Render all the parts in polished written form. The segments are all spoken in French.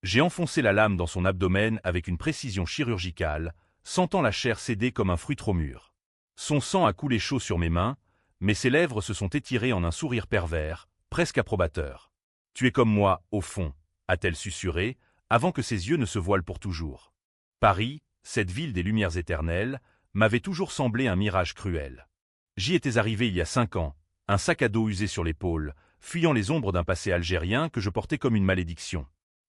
J'ai enfoncé la lame dans son abdomen avec une précision chirurgicale, sentant la chair céder comme un fruit trop mûr. Son sang a coulé chaud sur mes mains, mais ses lèvres se sont étirées en un sourire pervers, presque approbateur. « Tu es comme moi, au fond », a-t-elle susurré, avant que ses yeux ne se voilent pour toujours. Paris, cette ville des lumières éternelles, m'avait toujours semblé un mirage cruel. J'y étais arrivé il y a 5 ans, un sac à dos usé sur l'épaule, fuyant les ombres d'un passé algérien que je portais comme une malédiction.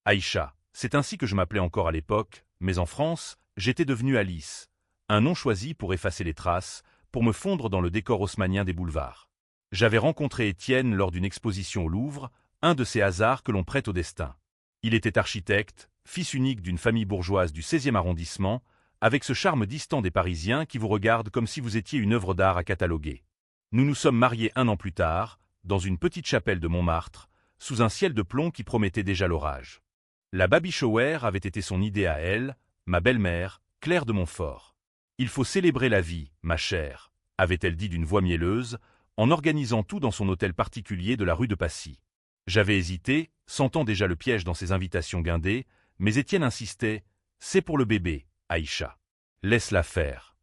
Aïcha, c'est ainsi que je m'appelais encore à l'époque, mais en France, j'étais devenu Alice, un nom choisi pour effacer les traces, pour me fondre dans le décor haussmannien des boulevards. J'avais rencontré Étienne lors d'une exposition au Louvre, un de ces hasards que l'on prête au destin. Il était architecte, fils unique d'une famille bourgeoise du 16e arrondissement, avec ce charme distant des Parisiens qui vous regardent comme si vous étiez une œuvre d'art à cataloguer. Nous nous sommes mariés 1 an plus tard, dans une petite chapelle de Montmartre, sous un ciel de plomb qui promettait déjà l'orage. La baby shower avait été son idée à elle, ma belle-mère, Claire de Montfort. « Il faut célébrer la vie, ma chère », avait-elle dit d'une voix mielleuse, en organisant tout dans son hôtel particulier de la rue de Passy. J'avais hésité, sentant déjà le piège dans ses invitations guindées, mais Étienne insistait « C'est pour le bébé, Aïcha. Laisse-la faire. »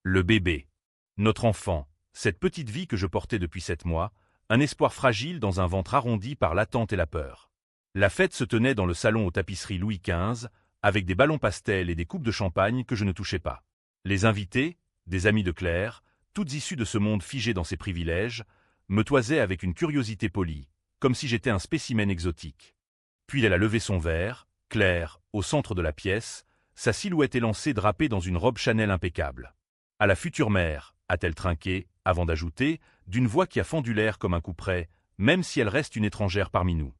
Le bébé. Notre enfant, cette petite vie que je portais depuis 7 mois, un espoir fragile dans un ventre arrondi par l'attente et la peur. La fête se tenait dans le salon aux tapisseries Louis XV, avec des ballons pastels et des coupes de champagne que je ne touchais pas. Les invités, des amis de Claire, toutes issues de ce monde figé dans ses privilèges, me toisaient avec une curiosité polie, comme si j'étais un spécimen exotique. Puis elle a levé son verre, Claire, au centre de la pièce, sa silhouette élancée drapée dans une robe Chanel impeccable. « À la future mère », a-t-elle trinqué, avant d'ajouter, d'une voix qui a fendu l'air comme un couperet, même si elle reste une étrangère parmi nous.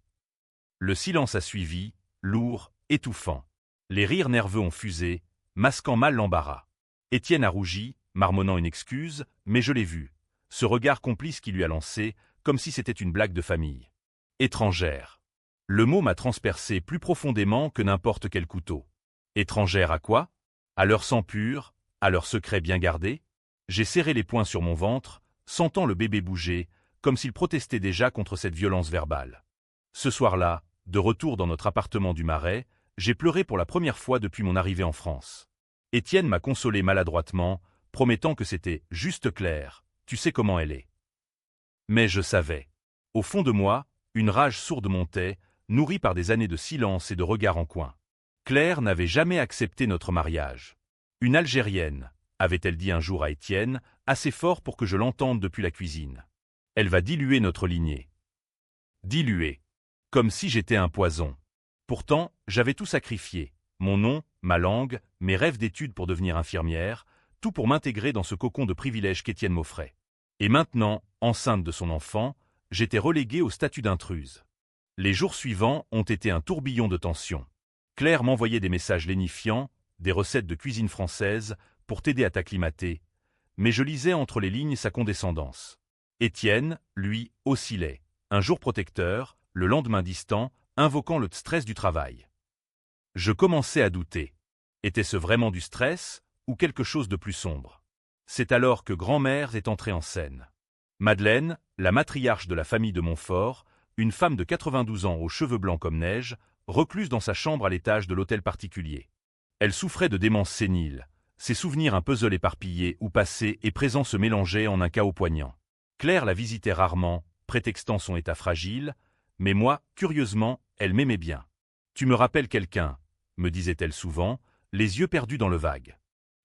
Le silence a suivi, lourd, étouffant. Les rires nerveux ont fusé, masquant mal l'embarras. Étienne a rougi, marmonnant une excuse, mais je l'ai vu. Ce regard complice qui lui a lancé, comme si c'était une blague de famille. Étrangère. Le mot m'a transpercé plus profondément que n'importe quel couteau. Étrangère à quoi? À leur sang pur, à leur secret bien gardé? J'ai serré les poings sur mon ventre, sentant le bébé bouger, comme s'il protestait déjà contre cette violence verbale. Ce soir-là, de retour dans notre appartement du Marais, j'ai pleuré pour la première fois depuis mon arrivée en France. Étienne m'a consolé maladroitement, promettant que c'était « juste Claire, tu sais comment elle est ». Mais je savais. Au fond de moi, une rage sourde montait, nourrie par des années de silence et de regards en coin. Claire n'avait jamais accepté notre mariage. Une Algérienne, avait-elle dit un jour à Étienne, assez fort pour que je l'entende depuis la cuisine. Elle va diluer notre lignée. Diluer. Comme si j'étais un poison. Pourtant, j'avais tout sacrifié. Mon nom, ma langue, mes rêves d'études pour devenir infirmière, tout pour m'intégrer dans ce cocon de privilèges qu'Étienne m'offrait. Et maintenant, enceinte de son enfant, j'étais reléguée au statut d'intruse. Les jours suivants ont été un tourbillon de tensions. Claire m'envoyait des messages lénifiants, des recettes de cuisine française, pour t'aider à t'acclimater, mais je lisais entre les lignes sa condescendance. Étienne, lui, oscillait, un jour protecteur, le lendemain distant, invoquant le stress du travail. Je commençais à douter. Était-ce vraiment du stress, ou quelque chose de plus sombre? C'est alors que grand-mère est entrée en scène. Madeleine, la matriarche de la famille de Montfort, une femme de 92 ans aux cheveux blancs comme neige, recluse dans sa chambre à l'étage de l'hôtel particulier. Elle souffrait de démence sénile. Ses souvenirs un puzzle éparpillé où passé et présent se mélangeaient en un chaos poignant. Claire la visitait rarement, prétextant son état fragile, mais moi, curieusement, elle m'aimait bien. « Tu me rappelles quelqu'un », me disait-elle souvent, les yeux perdus dans le vague.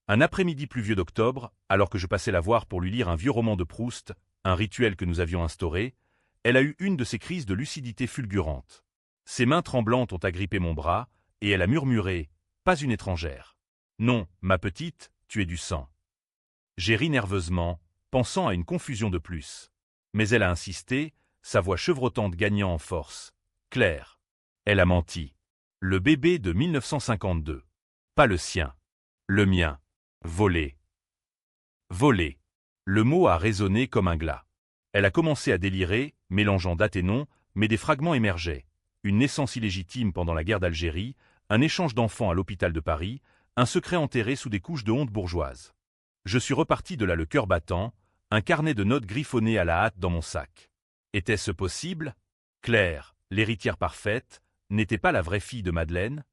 Un après-midi pluvieux d'octobre, alors que je passais la voir pour lui lire un vieux roman de Proust, un rituel que nous avions instauré, elle a eu une de ces crises de lucidité fulgurante. Ses mains tremblantes ont agrippé mon bras, et elle a murmuré « Pas une étrangère. Non, ma petite, tu es du sang. » J'ai ri nerveusement, pensant à une confusion de plus. Mais elle a insisté, sa voix chevrotante gagnant en force. « Claire. » Elle a menti. Le bébé de 1952. Pas le sien. Le mien. Volé. Volé. Le mot a résonné comme un glas. Elle a commencé à délirer, mélangeant date et nom, mais des fragments émergeaient. Une naissance illégitime pendant la guerre d'Algérie, un échange d'enfants à l'hôpital de Paris, un secret enterré sous des couches de honte bourgeoise. Je suis reparti de là le cœur battant, un carnet de notes griffonné à la hâte dans mon sac. Était-ce possible? Claire, l'héritière parfaite, n'était pas la vraie fille de Madeleine?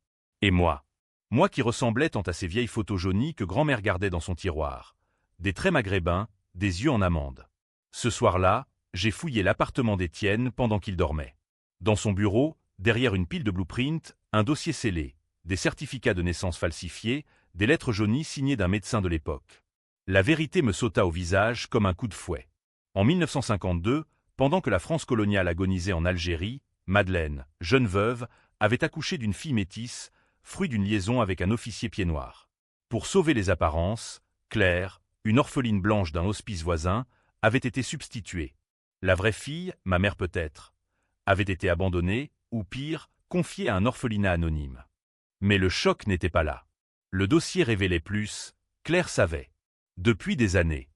Et moi? Moi qui ressemblais tant à ces vieilles photos jaunies que grand-mère gardait dans son tiroir. Des traits maghrébins, des yeux en amande. Ce soir-là, j'ai fouillé l'appartement d'Étienne pendant qu'il dormait. Dans son bureau, derrière une pile de blueprints, un dossier scellé, des certificats de naissance falsifiés, des lettres jaunies signées d'un médecin de l'époque. La vérité me sauta au visage comme un coup de fouet. En 1952, pendant que la France coloniale agonisait en Algérie, Madeleine, jeune veuve, avait accouché d'une fille métisse, fruit d'une liaison avec un officier pied-noir. Pour sauver les apparences, Claire, une orpheline blanche d'un hospice voisin, avait été substituée. La vraie fille, ma mère peut-être, avait été abandonnée, ou pire, confiée à un orphelinat anonyme. Mais le choc n'était pas là. Le dossier révélait plus, Claire savait. Depuis des années.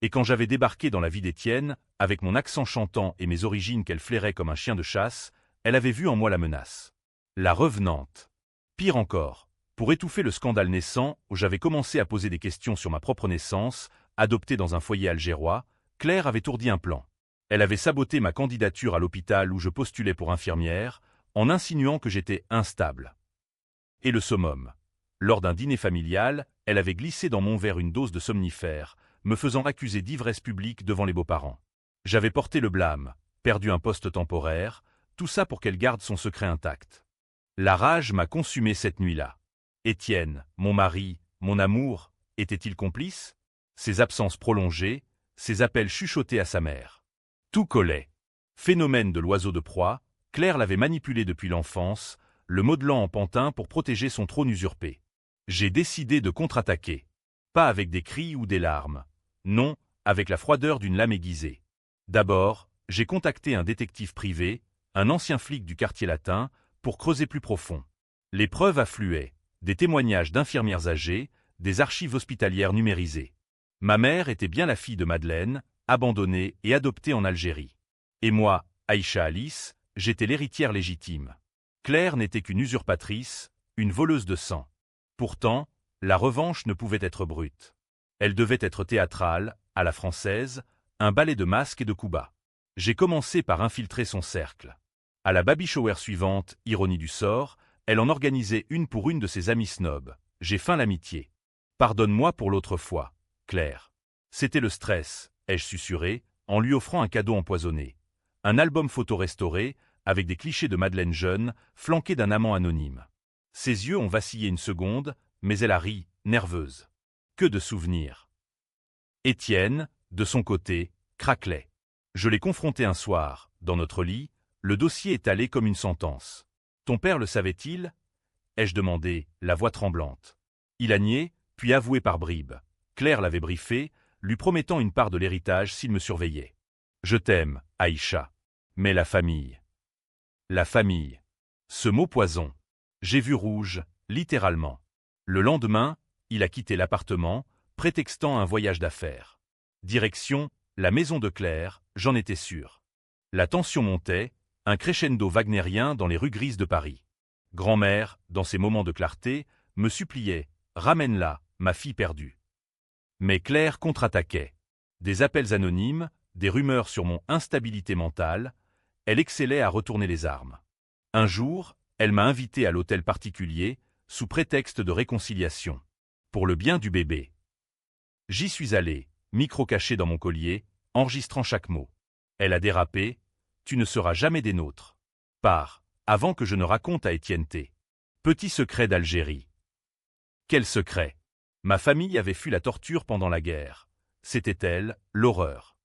Et quand j'avais débarqué dans la vie d'Étienne, avec mon accent chantant et mes origines qu'elle flairait comme un chien de chasse, elle avait vu en moi la menace. La revenante. Pire encore, pour étouffer le scandale naissant où j'avais commencé à poser des questions sur ma propre naissance, adoptée dans un foyer algérois, Claire avait ourdi un plan. Elle avait saboté ma candidature à l'hôpital où je postulais pour infirmière, en insinuant que j'étais instable. Et le summum. Lors d'un dîner familial, elle avait glissé dans mon verre une dose de somnifère, me faisant accuser d'ivresse publique devant les beaux-parents. J'avais porté le blâme, perdu un poste temporaire, tout ça pour qu'elle garde son secret intact. La rage m'a consumé cette nuit-là. Étienne, mon mari, mon amour, était-il complice? Ses absences prolongées, ses appels chuchotés à sa mère. Tout collait. Phénomène de l'oiseau de proie, Claire l'avait manipulé depuis l'enfance, le modelant en pantin pour protéger son trône usurpé. J'ai décidé de contre-attaquer. Pas avec des cris ou des larmes. Non, avec la froideur d'une lame aiguisée. D'abord, j'ai contacté un détective privé, un ancien flic du quartier latin, pour creuser plus profond. Les preuves affluaient, des témoignages d'infirmières âgées, des archives hospitalières numérisées. Ma mère était bien la fille de Madeleine, abandonnée et adoptée en Algérie. Et moi, Aïcha Alice, j'étais l'héritière légitime. Claire n'était qu'une usurpatrice, une voleuse de sang. Pourtant, la revanche ne pouvait être brute. Elle devait être théâtrale, à la française, un ballet de masques et de coups bas. J'ai commencé par infiltrer son cercle. À la baby shower suivante, ironie du sort, elle en organisait une pour une de ses amies snobs. J'ai feint l'amitié. Pardonne-moi pour l'autre fois, Claire. C'était le stress, ai-je susurré, en lui offrant un cadeau empoisonné. Un album photo restauré, avec des clichés de Madeleine jeune, flanqué d'un amant anonyme. Ses yeux ont vacillé une seconde, mais elle a ri, nerveuse. Que de souvenirs. Étienne, de son côté, craquelait. Je l'ai confronté un soir, dans notre lit, le dossier étalé comme une sentence. Ton père le savait-il? Ai-je demandé, la voix tremblante. Il a nié, puis avoué par bribes. Claire l'avait briefé, lui promettant une part de l'héritage s'il me surveillait. Je t'aime, Aïcha. Mais la famille. La famille. Ce mot poison. J'ai vu rouge, littéralement. Le lendemain, il a quitté l'appartement, prétextant un voyage d'affaires. Direction, la maison de Claire, j'en étais sûr. La tension montait, un crescendo wagnérien dans les rues grises de Paris. Grand-mère, dans ses moments de clarté, me suppliait « Ramène-la, ma fille perdue ». Mais Claire contre-attaquait. Des appels anonymes, des rumeurs sur mon instabilité mentale, elle excellait à retourner les armes. Un jour, elle m'a invité à l'hôtel particulier, sous prétexte de réconciliation. Pour le bien du bébé. J'y suis allé, micro caché dans mon collier, enregistrant chaque mot. Elle a dérapé, tu ne seras jamais des nôtres. Pars, avant que je ne raconte à Étienne T. Petit secret d'Algérie. Quel secret? Ma famille avait fui la torture pendant la guerre. C'était elle, l'horreur.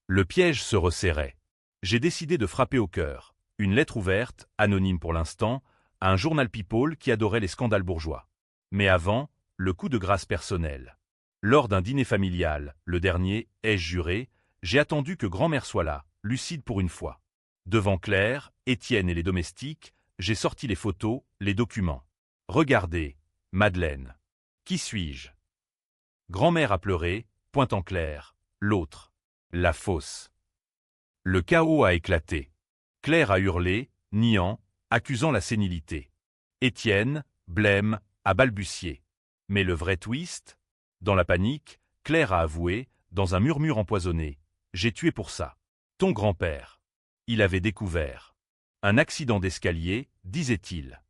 Le piège se resserrait. J'ai décidé de frapper au cœur. Une lettre ouverte, anonyme pour l'instant, à un journal people qui adorait les scandales bourgeois. Mais avant, le coup de grâce personnel. Lors d'un dîner familial, le dernier, ai-je juré, j'ai attendu que grand-mère soit là, lucide pour une fois. Devant Claire, Étienne et les domestiques, j'ai sorti les photos, les documents. Regardez, Madeleine. Qui suis-je? Grand-mère a pleuré, pointant Claire, l'autre. La fosse. Le chaos a éclaté. Claire a hurlé, niant, accusant la sénilité. Étienne, blême, a balbutié. Mais le vrai twist? Dans la panique, Claire a avoué, dans un murmure empoisonné, « J'ai tué pour ça. Ton grand-père. Il avait découvert. » Un accident d'escalier, disait-il.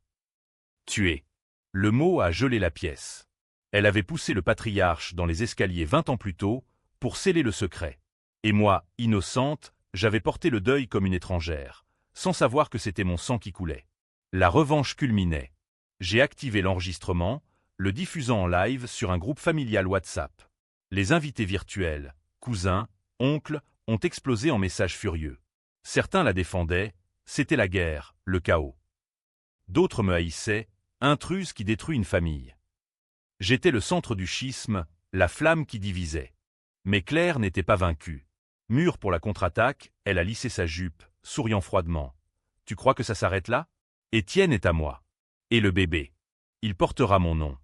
Tué. Le mot a gelé la pièce. Elle avait poussé le patriarche dans les escaliers 20 ans plus tôt, pour sceller le secret. Et moi, innocente, j'avais porté le deuil comme une étrangère, sans savoir que c'était mon sang qui coulait. La revanche culminait. J'ai activé l'enregistrement, le diffusant en live sur un groupe familial WhatsApp. Les invités virtuels, cousins, oncles, ont explosé en messages furieux. Certains la défendaient, c'était la guerre, le chaos. D'autres me haïssaient, intruse qui détruit une famille. J'étais le centre du schisme, la flamme qui divisait. Mais Claire n'était pas vaincue. Mûre pour la contre-attaque, elle a lissé sa jupe, souriant froidement. « Tu crois que ça s'arrête là ? Étienne est à moi. Et le bébé. Il portera mon nom. »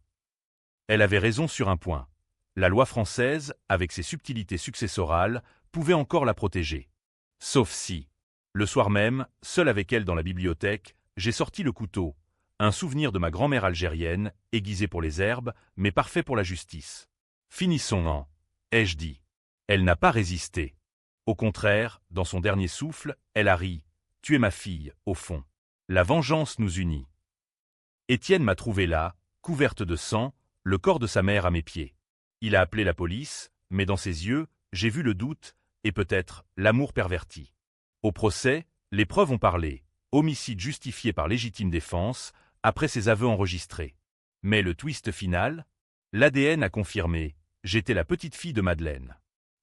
Elle avait raison sur un point. La loi française, avec ses subtilités successorales, pouvait encore la protéger. Sauf si. Le soir même, seul avec elle dans la bibliothèque, j'ai sorti le couteau, un souvenir de ma grand-mère algérienne, aiguisé pour les herbes, mais parfait pour la justice. Finissons-en, ai-je dit. Elle n'a pas résisté. Au contraire, dans son dernier souffle, elle a ri. Tu es ma fille, au fond. La vengeance nous unit. Étienne m'a trouvé là, couverte de sang, le corps de sa mère à mes pieds. Il a appelé la police, mais dans ses yeux, j'ai vu le doute, et peut-être l'amour perverti. Au procès, les preuves ont parlé, homicide justifié par légitime défense, après ses aveux enregistrés. Mais le twist final, l'ADN a confirmé, j'étais la petite fille de Madeleine.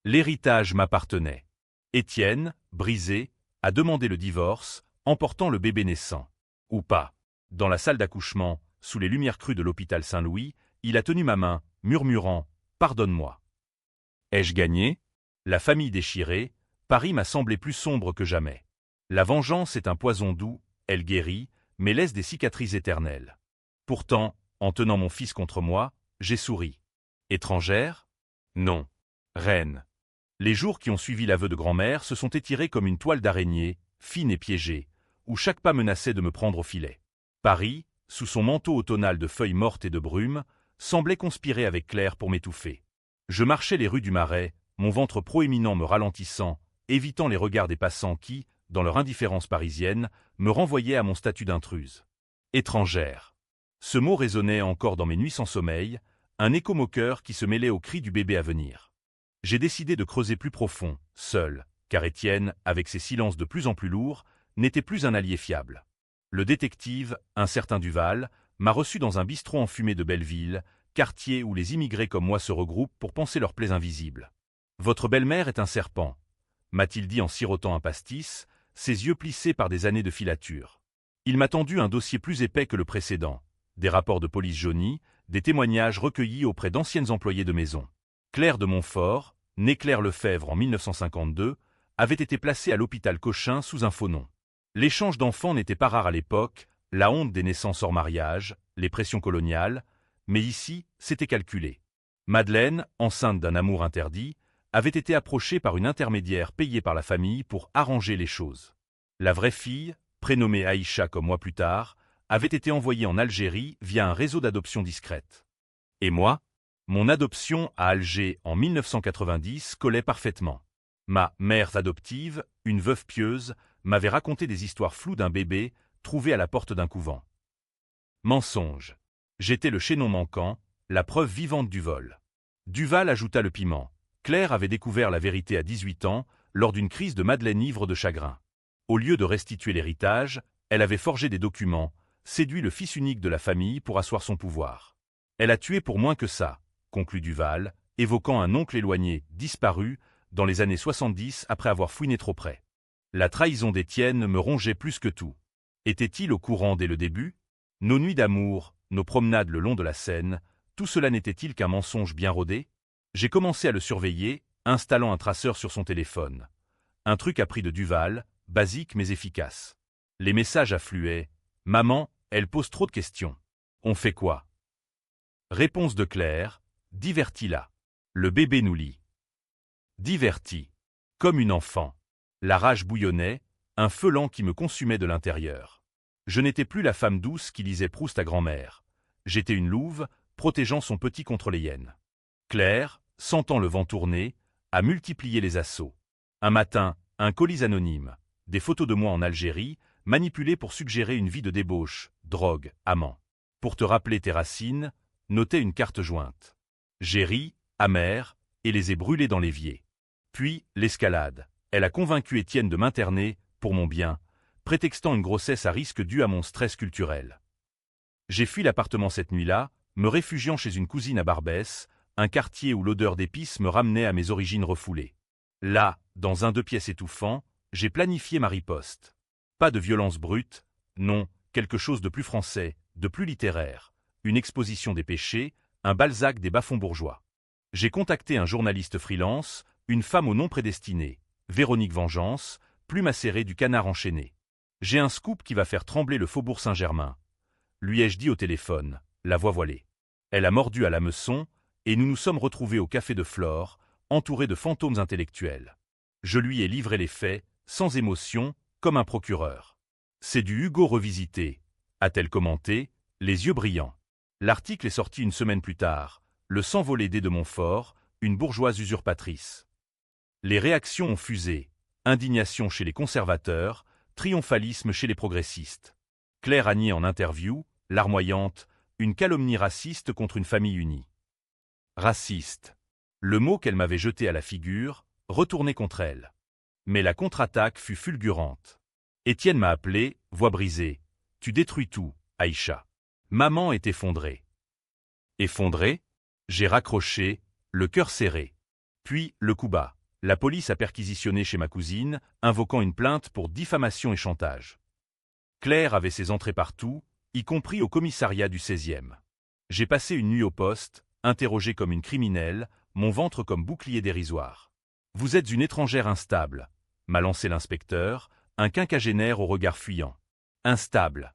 L'héritage m'appartenait. Étienne, brisé, a demandé le divorce, emportant le bébé naissant. Ou pas. Dans la salle d'accouchement, sous les lumières crues de l'hôpital Saint-Louis, il a tenu ma main, murmurant « Pardonne-moi ». Ai-je gagné ? La famille déchirée, Paris m'a semblé plus sombre que jamais. La vengeance est un poison doux, elle guérit, mais laisse des cicatrices éternelles. Pourtant, en tenant mon fils contre moi, j'ai souri. Étrangère ? Non. Reine. Les jours qui ont suivi l'aveu de grand-mère se sont étirés comme une toile d'araignée, fine et piégée, où chaque pas menaçait de me prendre au filet. Paris, sous son manteau automnal de feuilles mortes et de brume, semblait conspirer avec Claire pour m'étouffer. Je marchais les rues du Marais, mon ventre proéminent me ralentissant, évitant les regards des passants qui, dans leur indifférence parisienne, me renvoyaient à mon statut d'intruse. Étrangère. Ce mot résonnait encore dans mes nuits sans sommeil, un écho moqueur qui se mêlait aux cris du bébé à venir. J'ai décidé de creuser plus profond, seul, car Étienne, avec ses silences de plus en plus lourds, n'était plus un allié fiable. Le détective, un certain Duval, m'a reçu dans un bistrot enfumé de Belleville, quartier où les immigrés comme moi se regroupent pour panser leurs plaies invisibles. « Votre belle-mère est un serpent », m'a-t-il dit en sirotant un pastis, ses yeux plissés par des années de filature. Il m'a tendu un dossier plus épais que le précédent, des rapports de police jaunis, des témoignages recueillis auprès d'anciennes employées de maison. Claire de Montfort, née Claire Lefebvre en 1952, avait été placée à l'hôpital Cochin sous un faux nom. L'échange d'enfants n'était pas rare à l'époque, la honte des naissances hors mariage, les pressions coloniales, mais ici, c'était calculé. Madeleine, enceinte d'un amour interdit, avait été approchée par une intermédiaire payée par la famille pour arranger les choses. La vraie fille, prénommée Aïcha comme mois plus tard, avait été envoyée en Algérie via un réseau d'adoption discrète. Et moi ? Mon adoption à Alger en 1990 collait parfaitement. Ma mère adoptive, une veuve pieuse, m'avait raconté des histoires floues d'un bébé trouvé à la porte d'un couvent. Mensonge. J'étais le chaînon manquant, la preuve vivante du vol. Duval ajouta le piment. Claire avait découvert la vérité à 18 ans, lors d'une crise de Madeleine ivre de chagrin. Au lieu de restituer l'héritage, elle avait forgé des documents, séduit le fils unique de la famille pour asseoir son pouvoir. Elle a tué pour moins que ça, conclut Duval, évoquant un oncle éloigné, disparu, dans les années 70 après avoir fouiné trop près. La trahison d'Étienne me rongeait plus que tout. Était-il au courant dès le début ? Nos nuits d'amour, nos promenades le long de la Seine, tout cela n'était-il qu'un mensonge bien rodé ? J'ai commencé à le surveiller, installant un traceur sur son téléphone. Un truc appris de Duval, basique mais efficace. Les messages affluaient. « Maman, elle pose trop de questions. On fait quoi ?» Réponse de Claire. « Divertis-la. Le bébé nous lit. » Diverti. Comme une enfant. La rage bouillonnait, un feu lent qui me consumait de l'intérieur. Je n'étais plus la femme douce qui lisait Proust à grand-mère. J'étais une louve, protégeant son petit contre les hyènes. Claire, sentant le vent tourner, a multiplié les assauts. Un matin, un colis anonyme, des photos de moi en Algérie, manipulé pour suggérer une vie de débauche, drogue, amant. Pour te rappeler tes racines, notez une carte jointe. J'ai ri, amer, et les ai brûlés dans l'évier. Puis, l'escalade. Elle a convaincu Étienne de m'interner, pour mon bien, prétextant une grossesse à risque due à mon stress culturel. J'ai fui l'appartement cette nuit-là, me réfugiant chez une cousine à Barbès, un quartier où l'odeur d'épices me ramenait à mes origines refoulées. Là, dans un 2 pièces étouffant, j'ai planifié ma riposte. Pas de violence brute, non, quelque chose de plus français, de plus littéraire, une exposition des péchés, un Balzac des bas-fonds bourgeois. J'ai contacté un journaliste freelance, une femme au nom prédestiné, Véronique Vengeance, plume acérée du canard enchaîné. J'ai un scoop qui va faire trembler le faubourg Saint-Germain. Lui ai-je dit au téléphone, la voix voilée. Elle a mordu à l'hameçon, et nous nous sommes retrouvés au café de Flore, entourés de fantômes intellectuels. Je lui ai livré les faits, sans émotion, comme un procureur. C'est du Hugo revisité, a-t-elle commenté, les yeux brillants. L'article est sorti une semaine plus tard, le sang volé d'Aide de Montfort, une bourgeoise usurpatrice. Les réactions ont fusé, indignation chez les conservateurs, triomphalisme chez les progressistes. Claire a nié en interview, larmoyante, une calomnie raciste contre une famille unie. Raciste. Le mot qu'elle m'avait jeté à la figure, retourné contre elle. Mais la contre-attaque fut fulgurante. Étienne m'a appelé, voix brisée. Tu détruis tout, Aïcha. Maman est effondrée. Effondrée? J'ai raccroché, le cœur serré. Puis, le coup bas. La police a perquisitionné chez ma cousine, invoquant une plainte pour diffamation et chantage. Claire avait ses entrées partout, y compris au commissariat du 16e. J'ai passé une nuit au poste, interrogé comme une criminelle, mon ventre comme bouclier dérisoire. Vous êtes une étrangère instable, m'a lancé l'inspecteur, un quinquagénaire au regard fuyant. Instable.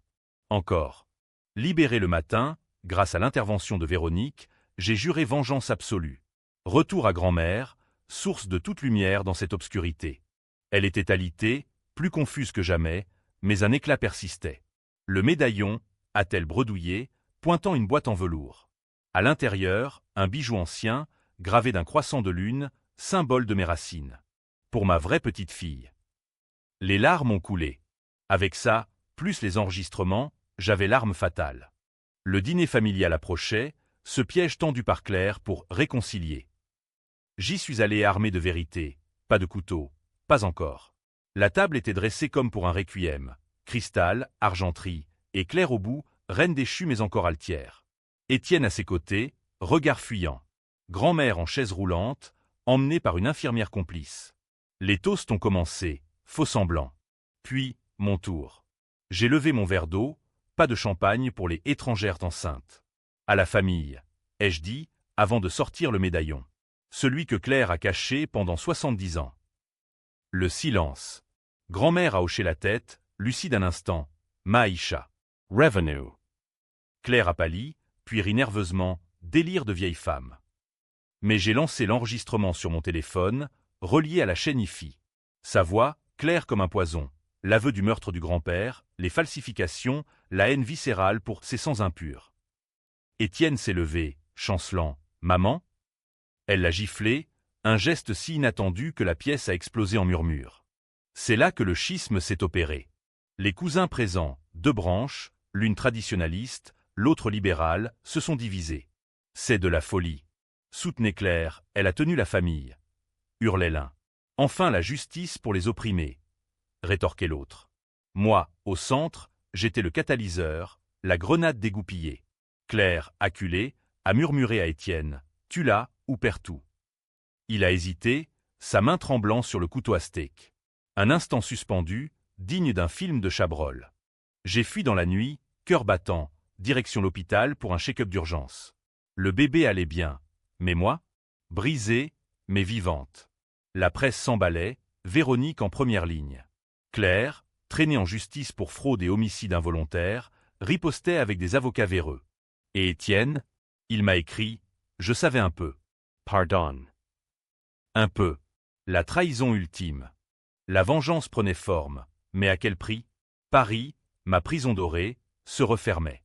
Encore. Libéré le matin, grâce à l'intervention de Véronique, j'ai juré vengeance absolue. Retour à grand-mère, source de toute lumière dans cette obscurité. Elle était alitée, plus confuse que jamais, mais un éclat persistait. Le médaillon, a-t-elle bredouillé, pointant une boîte en velours. À l'intérieur, un bijou ancien, gravé d'un croissant de lune, symbole de mes racines. Pour ma vraie petite fille. Les larmes ont coulé. Avec ça, plus les enregistrements, j'avais l'arme fatale. Le dîner familial approchait, ce piège tendu par Claire pour réconcilier. J'y suis allé armé de vérité, pas de couteau, pas encore. La table était dressée comme pour un requiem, cristal, argenterie, et Claire au bout, reine déchue mais encore altière. Étienne à ses côtés, regard fuyant. Grand-mère en chaise roulante, emmenée par une infirmière complice. Les toasts ont commencé, faux semblant. Puis, mon tour. J'ai levé mon verre d'eau, pas de champagne pour les étrangères enceintes. À la famille, ai-je dit, avant de sortir le médaillon. Celui que Claire a caché pendant 70 ans. Le silence. Grand-mère a hoché la tête, lucide un instant. Maïcha. Revenue. Claire a pâli, puis rit nerveusement, délire de vieille femme. Mais j'ai lancé l'enregistrement sur mon téléphone, relié à la chaîne IFI. Sa voix, claire comme un poison, l'aveu du meurtre du grand-père, les falsifications, la haine viscérale pour ces sangs impurs. Étienne s'est levé, chancelant. « Maman ?» Elle l'a giflé, un geste si inattendu que la pièce a explosé en murmures. C'est là que le schisme s'est opéré. Les cousins présents, 2 branches, l'une traditionnaliste, l'autre libérale, se sont divisés. C'est de la folie. Soutenez Claire, elle a tenu la famille. Hurlait l'un. Enfin la justice pour les opprimés. Rétorquait l'autre. Moi, au centre, j'étais le catalyseur, la grenade dégoupillée. Claire, acculée, a murmuré à Étienne. Tue-la ou perds tout. Il a hésité, sa main tremblant sur le couteau à steak. Un instant suspendu, digne d'un film de Chabrol. J'ai fui dans la nuit, cœur battant, direction l'hôpital pour un check-up d'urgence. Le bébé allait bien, mais moi, brisée, mais vivante. La presse s'emballait, Véronique en première ligne. Claire, traînée en justice pour fraude et homicide involontaire, ripostait avec des avocats véreux. Et Étienne, il m'a écrit, je savais un peu. Pardon. Un peu. La trahison ultime. La vengeance prenait forme, mais à quel prix? Paris, ma prison dorée, se refermait.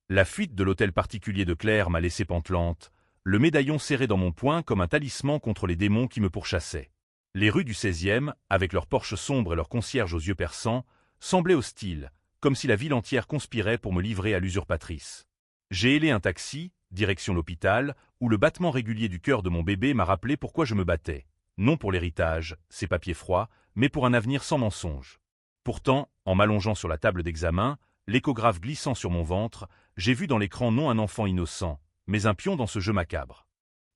La fuite de l'hôtel particulier de Claire m'a laissé pantelante, le médaillon serré dans mon poing comme un talisman contre les démons qui me pourchassaient. Les rues du 16e, avec leurs porches sombres et leurs concierges aux yeux perçants, semblait hostile, comme si la ville entière conspirait pour me livrer à l'usurpatrice. J'ai hélé un taxi, direction l'hôpital, où le battement régulier du cœur de mon bébé m'a rappelé pourquoi je me battais. Non pour l'héritage, ces papiers froids, mais pour un avenir sans mensonge. Pourtant, en m'allongeant sur la table d'examen, l'échographe glissant sur mon ventre, j'ai vu dans l'écran non un enfant innocent, mais un pion dans ce jeu macabre.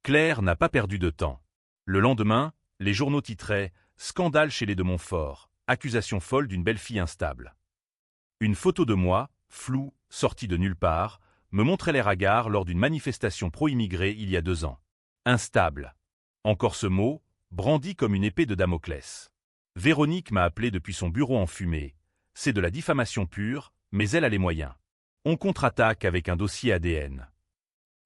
Claire n'a pas perdu de temps. Le lendemain, les journaux titraient « Scandale chez les de Montfort, accusation folle d'une belle-fille instable ». Une photo de moi, floue, sortie de nulle part, me montrait les hagards lors d'une manifestation pro-immigrés il y a 2 ans. Instable. Encore ce mot, brandi comme une épée de Damoclès. Véronique m'a appelé depuis son bureau enfumé. C'est de la diffamation pure, mais elle a les moyens. On contre-attaque avec un dossier ADN.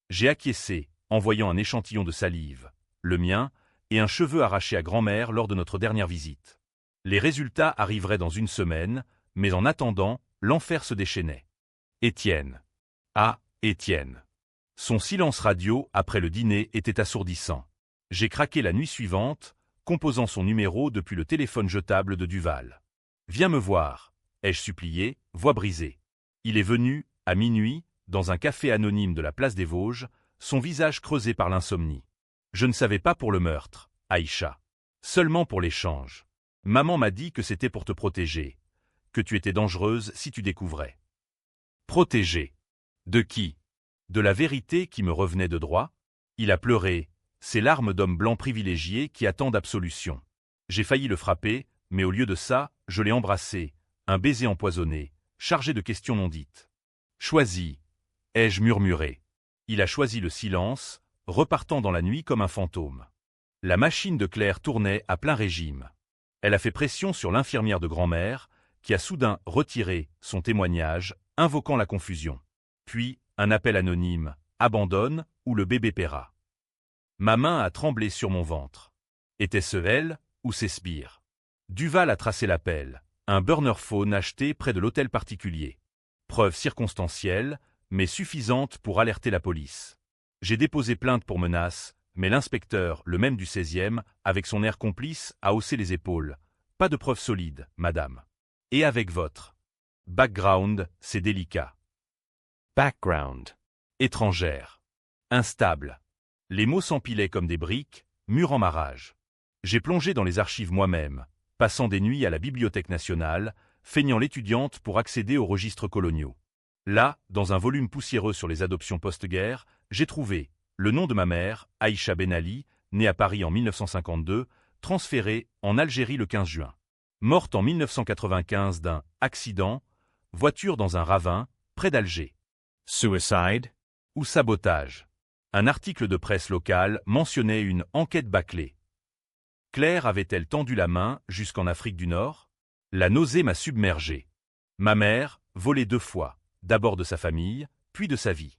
J'ai acquiescé, en voyant un échantillon de salive, le mien, et un cheveu arraché à grand-mère lors de notre dernière visite. Les résultats arriveraient dans 1 semaine, mais en attendant, l'enfer se déchaînait. Étienne. Ah, Étienne. Son silence radio après le dîner était assourdissant. J'ai craqué la nuit suivante, composant son numéro depuis le téléphone jetable de Duval. « Viens me voir », ai-je supplié, voix brisée. Il est venu, à minuit, dans un café anonyme de la place des Vosges, son visage creusé par l'insomnie. Je ne savais pas pour le meurtre, Aïcha. Seulement pour l'échange. Maman m'a dit que c'était pour te protéger, que tu étais dangereuse si tu découvrais. Protéger. De qui? De la vérité qui me revenait de droit? Il a pleuré, ces larmes d'homme blanc privilégié qui attendent absolution. J'ai failli le frapper, mais au lieu de ça, je l'ai embrassé, un baiser empoisonné, chargé de questions non dites. Choisis, ai-je murmuré. Il a choisi le silence, repartant dans la nuit comme un fantôme. La machine de Claire tournait à plein régime. Elle a fait pression sur l'infirmière de grand-mère, qui a soudain retiré son témoignage, invoquant la confusion. Puis, un appel anonyme, abandonne ou le bébé paiera. Ma main a tremblé sur mon ventre. Était-ce elle ou ses sbires? Duval a tracé l'appel, un burner phone acheté près de l'hôtel particulier. Preuve circonstancielle, mais suffisante pour alerter la police. J'ai déposé plainte pour menace, mais l'inspecteur, le même du 16e, avec son air complice, a haussé les épaules. Pas de preuves solides, madame. Et avec votre background, c'est délicat. Background. Étrangère. Instable. Les mots s'empilaient comme des briques, mûrs en marage. J'ai plongé dans les archives moi-même, passant des nuits à la Bibliothèque nationale, feignant l'étudiante pour accéder aux registres coloniaux. Là, dans un volume poussiéreux sur les adoptions post-guerre, j'ai trouvé le nom de ma mère, Aïcha Ben Ali, née à Paris en 1952, transférée en Algérie le 15 juin. Morte en 1995 d'un accident, voiture dans un ravin, près d'Alger. Suicide ou sabotage. Un article de presse locale mentionnait une enquête bâclée. Claire avait-elle tendu la main jusqu'en Afrique du Nord? La nausée m'a submergé. Ma mère, volée 2 fois, d'abord de sa famille, puis de sa vie.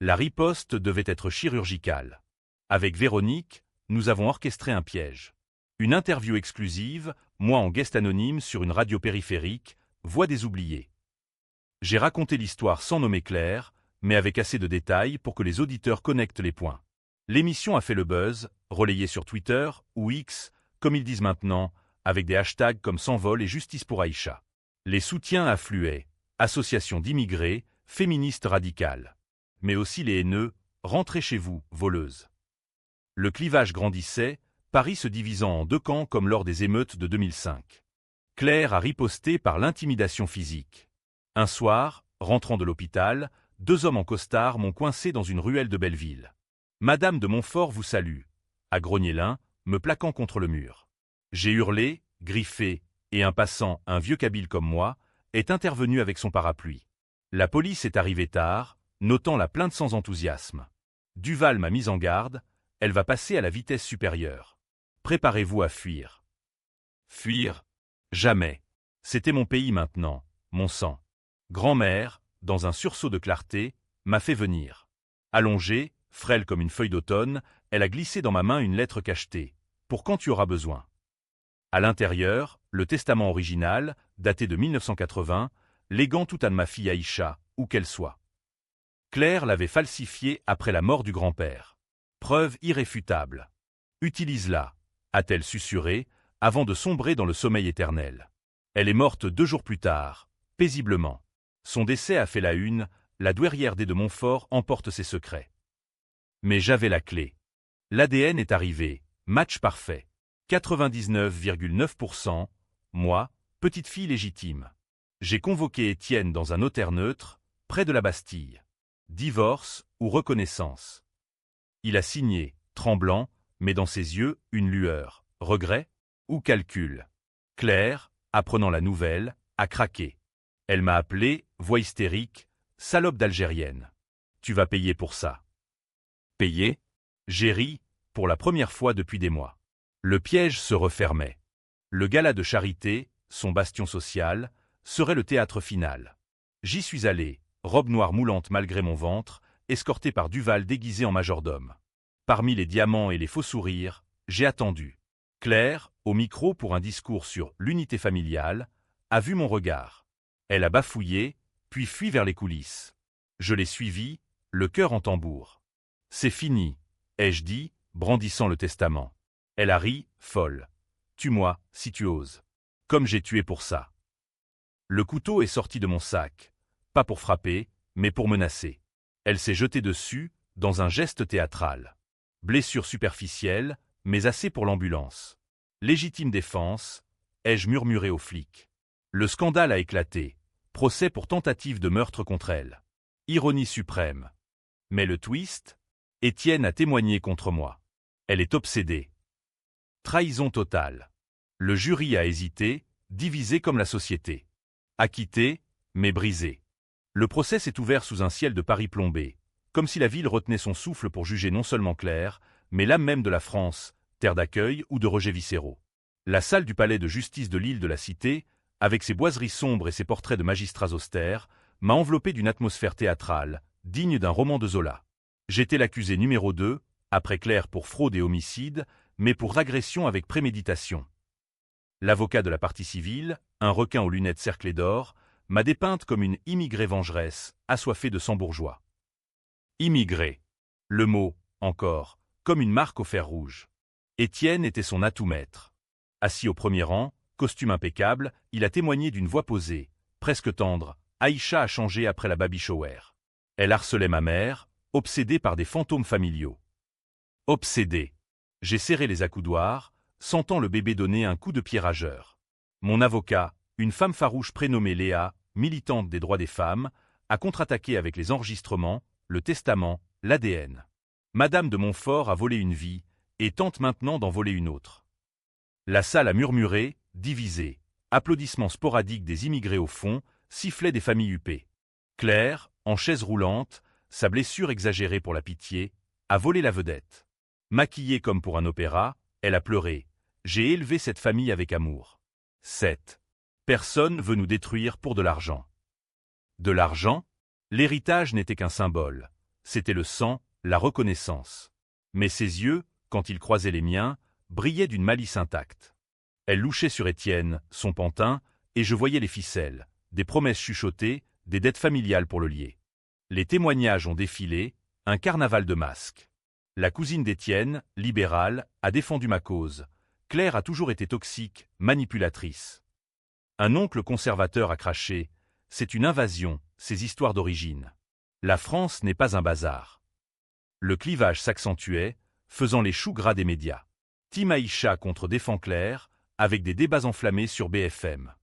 La riposte devait être chirurgicale. Avec Véronique, nous avons orchestré un piège. Une interview exclusive, moi en guest anonyme sur une radio périphérique, Voix des oubliés. J'ai raconté l'histoire sans nommer Claire, mais avec assez de détails pour que les auditeurs connectent les points. L'émission a fait le buzz, relayée sur Twitter ou X, comme ils disent maintenant, avec des hashtags comme S'envol et Justice pour Aïcha. Les soutiens affluaient, associations d'immigrés, féministes radicales. Mais aussi les haineux, rentrez chez vous, voleuses. Le clivage grandissait, Paris se divisant en 2 camps comme lors des émeutes de 2005. Claire a riposté par l'intimidation physique. Un soir, rentrant de l'hôpital, 2 hommes en costard m'ont coincé dans une ruelle de Belleville. « Madame de Montfort vous salue », a grogné l'un, me plaquant contre le mur. J'ai hurlé, griffé, et un passant, un vieux kabyle comme moi, est intervenu avec son parapluie. La police est arrivée tard, notant la plainte sans enthousiasme. Duval m'a mis en garde, elle va passer à la vitesse supérieure. Préparez-vous à fuir. Fuir? Jamais. C'était mon pays maintenant, mon sang. Grand-mère, dans un sursaut de clarté, m'a fait venir. Allongée, frêle comme une feuille d'automne, elle a glissé dans ma main une lettre cachetée, pour quand tu auras besoin. À l'intérieur, le testament original, daté de 1980, léguant tout à ma fille Aïcha, où qu'elle soit. Claire l'avait falsifié après la mort du grand-père. Preuve irréfutable. Utilise-la, a-t-elle susurré, avant de sombrer dans le sommeil éternel. Elle est morte 2 jours plus tard, paisiblement. Son décès a fait la une, la douairière des de Montfort emporte ses secrets. Mais j'avais la clé. L'ADN est arrivé, match parfait. 99,9%, moi, petite fille légitime. J'ai convoqué Étienne dans un notaire neutre, près de la Bastille. Divorce ou reconnaissance. Il a signé, tremblant, mais dans ses yeux, une lueur. Regret ou calcul. Claire, apprenant la nouvelle, a craqué. Elle m'a appelé, voix hystérique, salope d'Algérienne. Tu vas payer pour ça. Payer? J'ai ri, pour la première fois depuis des mois. Le piège se refermait. Le gala de charité, son bastion social, serait le théâtre final. J'y suis allé, robe noire moulante malgré mon ventre, escorté par Duval déguisé en majordome. Parmi les diamants et les faux sourires, j'ai attendu. Claire, au micro pour un discours sur l'unité familiale, a vu mon regard. Elle a bafouillé, puis fui vers les coulisses. Je l'ai suivie, le cœur en tambour. C'est fini, ai-je dit, brandissant le testament. Elle a ri, folle. Tue-moi, si tu oses. Comme j'ai tué pour ça. Le couteau est sorti de mon sac, pas pour frapper, mais pour menacer. Elle s'est jetée dessus, dans un geste théâtral. Blessure superficielle, mais assez pour l'ambulance. Légitime défense, ai-je murmuré aux flics. Le scandale a éclaté. Procès pour tentative de meurtre contre elle. Ironie suprême. Mais le twist? Étienne a témoigné contre moi. Elle est obsédée. Trahison totale. Le jury a hésité, divisé comme la société. Acquitté, mais brisé. Le procès s'est ouvert sous un ciel de Paris plombé, comme si la ville retenait son souffle pour juger non seulement Claire, mais l'âme même de la France, terre d'accueil ou de rejets viscéraux. La salle du palais de justice de l'île de la Cité, avec ses boiseries sombres et ses portraits de magistrats austères, m'a enveloppé d'une atmosphère théâtrale, digne d'un roman de Zola. J'étais l'accusé numéro 2, après Claire pour fraude et homicide, mais pour agression avec préméditation. L'avocat de la partie civile, un requin aux lunettes cerclées d'or, m'a dépeinte comme une immigrée vengeresse, assoiffée de sang bourgeois. Immigrée. Le mot, encore, comme une marque au fer rouge. Étienne était son atout maître. Assis au premier rang, costume impeccable, il a témoigné d'une voix posée, presque tendre. Aïcha a changé après la baby shower. Elle harcelait ma mère, obsédée par des fantômes familiaux. Obsédée. J'ai serré les accoudoirs, sentant le bébé donner un coup de pied rageur. Mon avocat, une femme farouche prénommée Léa, militante des droits des femmes, a contre-attaqué avec les enregistrements, le testament, l'ADN. Madame de Montfort a volé une vie, et tente maintenant d'en voler une autre. La salle a murmuré, divisé. Applaudissements sporadiques des immigrés au fond, sifflets des familles huppées. Claire, en chaise roulante, sa blessure exagérée pour la pitié, a volé la vedette. Maquillée comme pour un opéra, elle a pleuré. J'ai élevé cette famille avec amour. 7. Personne veut nous détruire pour de l'argent. De l'argent? L'héritage n'était qu'un symbole. C'était le sang, la reconnaissance. Mais ses yeux, quand ils croisaient les miens, brillaient d'une malice intacte. Elle louchait sur Étienne, son pantin, et je voyais les ficelles, des promesses chuchotées, des dettes familiales pour le lier. Les témoignages ont défilé, un carnaval de masques. La cousine d'Étienne, libérale, a défendu ma cause. Claire a toujours été toxique, manipulatrice. Un oncle conservateur a craché. C'est une invasion, ces histoires d'origine. La France n'est pas un bazar. Le clivage s'accentuait, faisant les choux gras des médias. Team Aïcha contre Défend Claire, avec des débats enflammés sur BFM.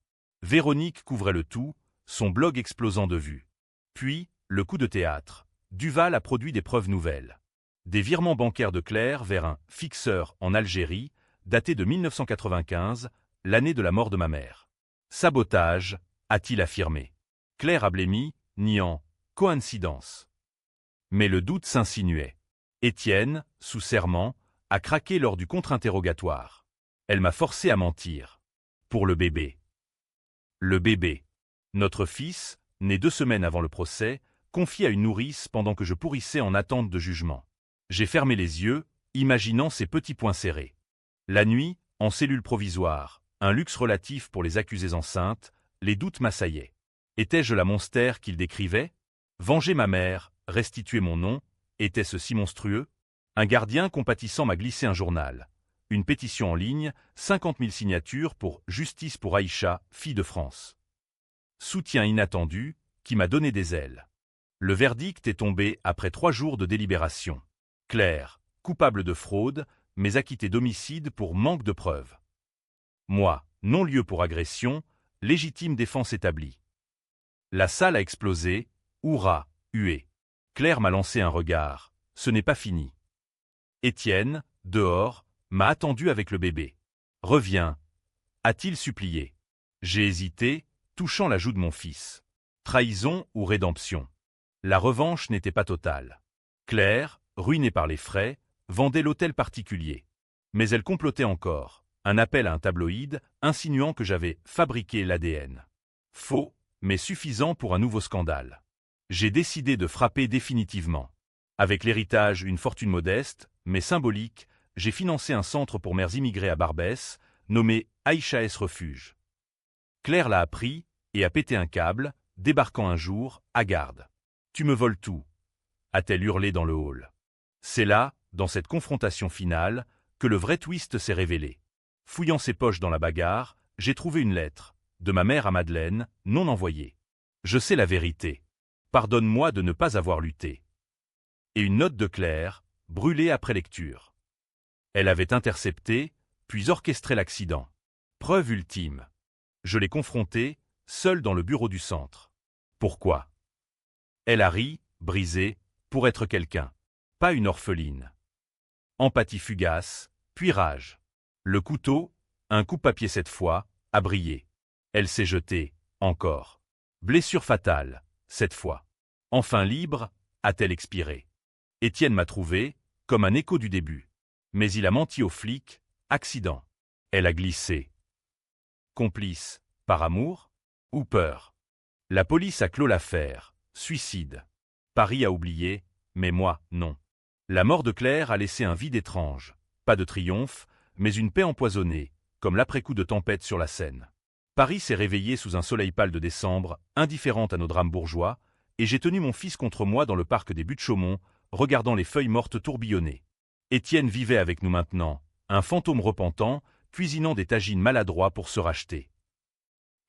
Véronique couvrait le tout, son blog explosant de vues. Puis, le coup de théâtre. Duval a produit des preuves nouvelles. Des virements bancaires de Claire vers un « fixeur » en Algérie, daté de 1995, l'année de la mort de ma mère. Sabotage, a-t-il affirmé. Claire a blêmi, niant, coïncidence. Mais le doute s'insinuait. Étienne, sous serment, a craqué lors du contre-interrogatoire. Elle m'a forcé à mentir. Pour le bébé. Le bébé. Notre fils, né 2 semaines avant le procès, confié à une nourrice pendant que je pourrissais en attente de jugement. J'ai fermé les yeux, imaginant ces petits poings serrés. La nuit, en cellule provisoire, un luxe relatif pour les accusées enceintes, les doutes m'assaillaient. Étais-je la monstère qu'il décrivait? Venger ma mère, restituer mon nom, était-ce si monstrueux? Un gardien compatissant m'a glissé un journal. une pétition en ligne, 50 000 signatures pour « Justice pour Aïcha, fille de France ». Soutien inattendu, qui m'a donné des ailes. Le verdict est tombé après 3 jours de délibération. Claire, coupable de fraude, mais acquittée d'homicide pour manque de preuves. Moi, non-lieu pour agression, légitime défense établie. La salle a explosé, hurrah, huée. Claire m'a lancé un regard, ce n'est pas fini. Étienne, dehors, m'a attendu avec le bébé. Reviens, a-t-il supplié. J'ai hésité, touchant la joue de mon fils. Trahison ou rédemption? La revanche n'était pas totale. Claire, ruinée par les frais, vendait l'hôtel particulier. Mais elle complotait encore, un appel à un tabloïd insinuant que j'avais fabriqué l'ADN. Faux, mais suffisant pour un nouveau scandale. J'ai décidé de frapper définitivement. Avec l'héritage, une fortune modeste, mais symbolique, j'ai financé un centre pour mères immigrées à Barbès, nommé Aïcha S Refuge. Claire l'a appris et a pété un câble, débarquant un jour, à garde. « Tu me voles tout », a-t-elle hurlé dans le hall. C'est là, dans cette confrontation finale, que le vrai twist s'est révélé. Fouillant ses poches dans la bagarre, j'ai trouvé une lettre, de ma mère à Madeleine, non envoyée. Je sais la vérité. Pardonne-moi de ne pas avoir lutté. Et une note de Claire, brûlée après lecture. Elle avait intercepté, puis orchestré l'accident. Preuve ultime. Je l'ai confrontée, seule dans le bureau du centre. Pourquoi? Elle a ri, brisée, pour être quelqu'un. Pas une orpheline. Empathie fugace, puis rage. Le couteau, un coupe-papier cette fois, a brillé. Elle s'est jetée, encore. Blessure fatale, cette fois. Enfin libre, a-t-elle expiré. Étienne m'a trouvé, comme un écho du début. Mais il a menti aux flics, accident. Elle a glissé. Complice, par amour ou peur? La police a clos l'affaire, suicide. Paris a oublié, mais moi, non. La mort de Claire a laissé un vide étrange. Pas de triomphe, mais une paix empoisonnée, comme l'après-coup de tempête sur la Seine. Paris s'est réveillé sous un soleil pâle de décembre, indifférente à nos drames bourgeois, et j'ai tenu mon fils contre moi dans le parc des Buttes-Chaumont, regardant les feuilles mortes tourbillonner. Étienne vivait avec nous maintenant, un fantôme repentant, cuisinant des tagines maladroits pour se racheter.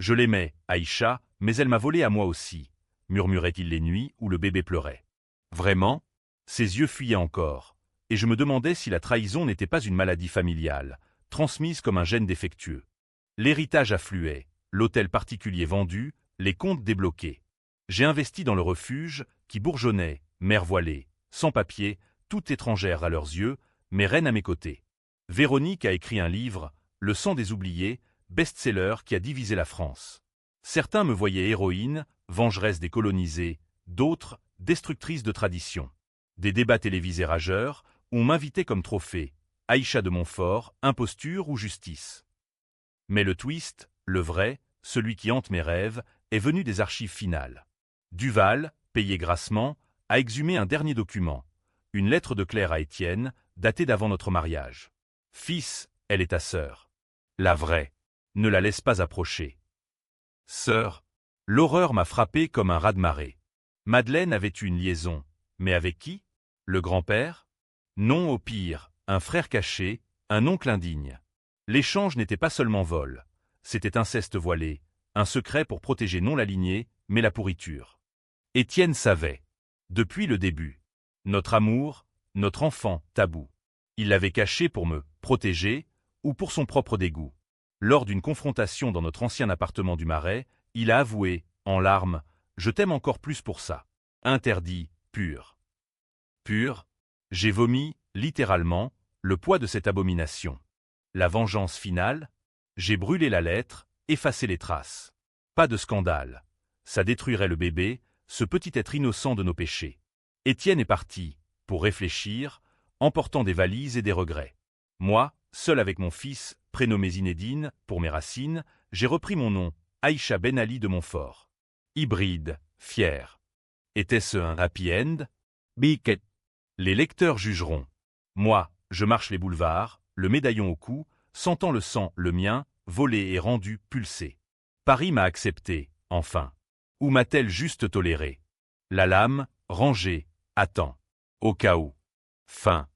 Je l'aimais, Aïcha, mais elle m'a volé à moi aussi, murmurait-il les nuits où le bébé pleurait. Vraiment? Ses yeux fuyaient encore, et je me demandais si la trahison n'était pas une maladie familiale, transmise comme un gène défectueux. L'héritage affluait, l'hôtel particulier vendu, les comptes débloqués. J'ai investi dans le refuge, qui bourgeonnait, mère voilée, sans papier, toute étrangère à leurs yeux, mais reine à mes côtés. Véronique a écrit un livre, Le sang des oubliés, best-seller qui a divisé la France. Certains me voyaient héroïne, vengeresse des colonisés, d'autres, destructrice de tradition. Des débats télévisés rageurs, où on m'invitait comme trophée, Aïcha de Montfort, imposture ou justice. Mais le twist, le vrai, celui qui hante mes rêves, est venu des archives finales. Duval, payé grassement, a exhumé un dernier document, une lettre de Claire à Étienne, datée d'avant notre mariage. Fils, elle est ta sœur. La vraie. Ne la laisse pas approcher. Sœur. L'horreur m'a frappé comme un raz-de-marée. Madeleine avait eu une liaison, mais avec qui? Le grand-père? Non, au pire, un frère caché, un oncle indigne. L'échange n'était pas seulement vol, c'était inceste voilé, un secret pour protéger non la lignée, mais la pourriture. Étienne savait. Depuis le début. Notre amour, notre enfant, tabou. Il l'avait caché pour me protéger ou pour son propre dégoût. Lors d'une confrontation dans notre ancien appartement du Marais, il a avoué, en larmes, « Je t'aime encore plus pour ça. » Interdit, pur. Pur, j'ai vomi, littéralement, le poids de cette abomination. La vengeance finale, j'ai brûlé la lettre, effacé les traces. Pas de scandale. Ça détruirait le bébé, ce petit être innocent de nos péchés. Étienne est parti, pour réfléchir, emportant des valises et des regrets. Moi, seul avec mon fils, prénommé Zinedine, pour mes racines, j'ai repris mon nom, Aïcha Ben Ali de Montfort. Hybride, fier. Était-ce un happy end? Biquet. Les lecteurs jugeront. Moi, je marche les boulevards, le médaillon au cou, sentant le sang, le mien, volé et rendu, pulser. Paris m'a accepté, enfin. Ou m'a-t-elle juste toléré? La lame, rangée, attend. Au cas où. Fin.